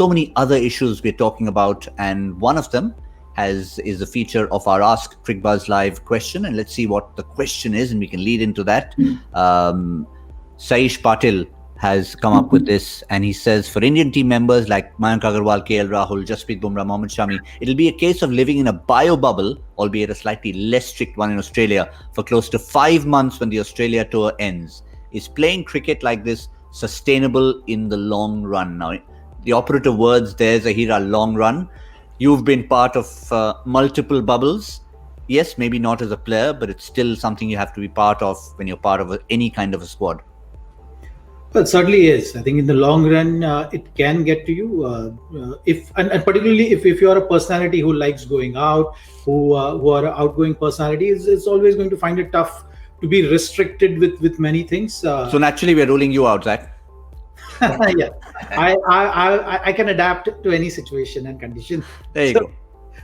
so many other issues we're talking about, and one of them is a feature of our Ask Cricbuzz Live question, and let's see what the question is, and we can lead into that. Saish Patil has come up with this, and he says, for Indian team members like Mayank Agarwal, KL Rahul, Jasprit Bumrah, Mohammad Shami, it'll be a case of living in a bio bubble, albeit a slightly less strict one in Australia, for close to 5 months when the Australia tour ends. Is playing cricket like this sustainable in the long run? Now, the operative words there, Zaheer, are long run. You've been part of multiple bubbles. Yes, maybe not as a player, but it's still something you have to be part of when you're part of any kind of a squad. Well, it certainly is. I think in the long run, it can get to you. If particularly if you are a personality who likes going out, who are outgoing personalities, it's always going to find it tough to be restricted with many things. So naturally, we're ruling you out, Zach. Yeah, I can adapt to any situation and condition. There you go.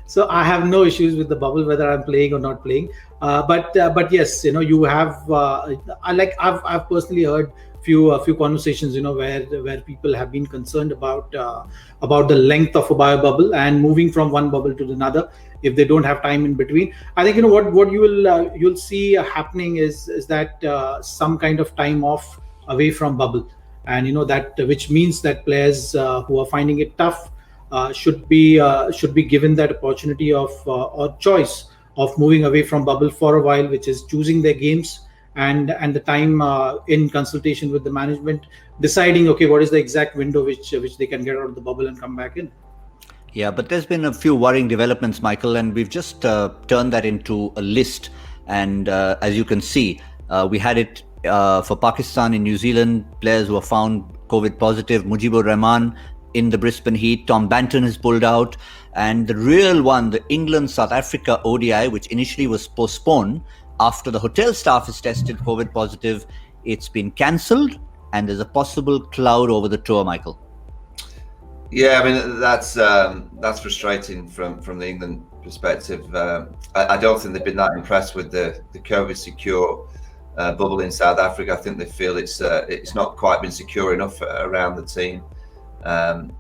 So I have no issues with the bubble, whether I'm playing or not playing. But yes, you have. I've personally heard few conversations, where people have been concerned about the length of a bio bubble and moving from one bubble to another if they don't have time in between. I think what you'll see happening is that some kind of time off away from bubble, and that which means that players who are finding it tough should be given that opportunity of or choice of moving away from bubble for a while, which is choosing their games and the time in consultation with the management, deciding what is the exact window which they can get out of the bubble and come back in. Yeah, but there's been a few worrying developments, Michael, and we've just turned that into a list. And as you can see, we had it for Pakistan and New Zealand, players who were found COVID positive. Mujibur Rahman in the Brisbane Heat, Tom Banton has pulled out. And the real one, the England-South Africa ODI, which initially was postponed after the hotel staff is tested COVID positive, it's been cancelled, and there's a possible cloud over the tour, Michael. Yeah, I mean, that's frustrating from the England perspective. I don't think they've been that impressed with the COVID secure bubble in South Africa. I think they feel it's not quite been secure enough around the team. But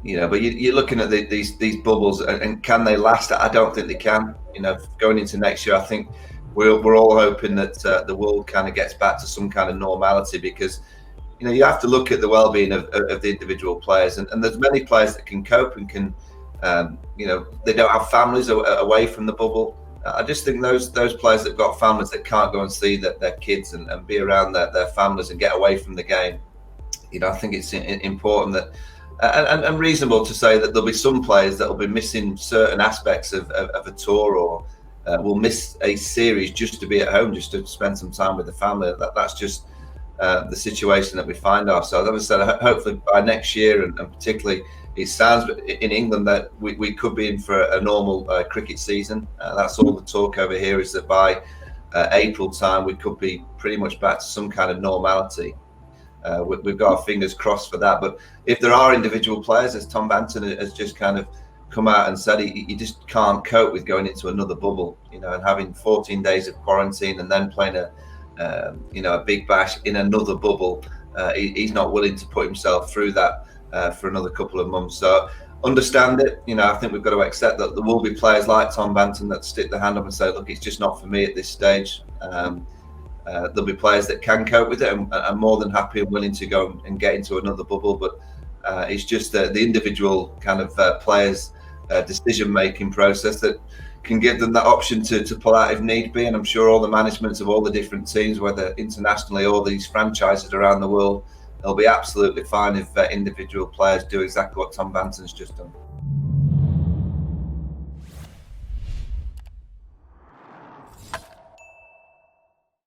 you're looking at these bubbles, and can they last? I don't think they can. Going into next year, I think we're all hoping that the world kind of gets back to some kind of normality, because you have to look at the well-being of the individual players, and there's many players that can cope and can they don't have families away from the bubble. I just think those players that've got families that can't go and see their kids and be around their families and get away from the game, I think it's important that and reasonable to say that there'll be some players that will be missing certain aspects of a tour, or will miss a series just to be at home, just to spend some time with the family. That's just the situation that we find ourselves. As I said, hopefully by next year, and particularly it sounds in England that we could be in for a normal cricket season. That's all the talk over here, is that by April time we could be pretty much back to some kind of normality. We've got our fingers crossed for that. But if there are individual players, as Tom Banton has just kind of come out and said, he just can't cope with going into another bubble, and having 14 days of quarantine and then playing a big bash in another bubble. He's not willing to put himself through that for another couple of months. So understand it. I think we've got to accept that there will be players like Tom Banton that stick their hand up and say, look, it's just not for me at this stage. There'll be players that can cope with it and are more than happy and willing to go and get into another bubble. But it's just the individual kind of players' decision-making process that can give them that option to pull out if need be. And I'm sure all the managements of all the different teams, whether internationally or these franchises around the world, they'll be absolutely fine if individual players do exactly what Tom Banton's just done.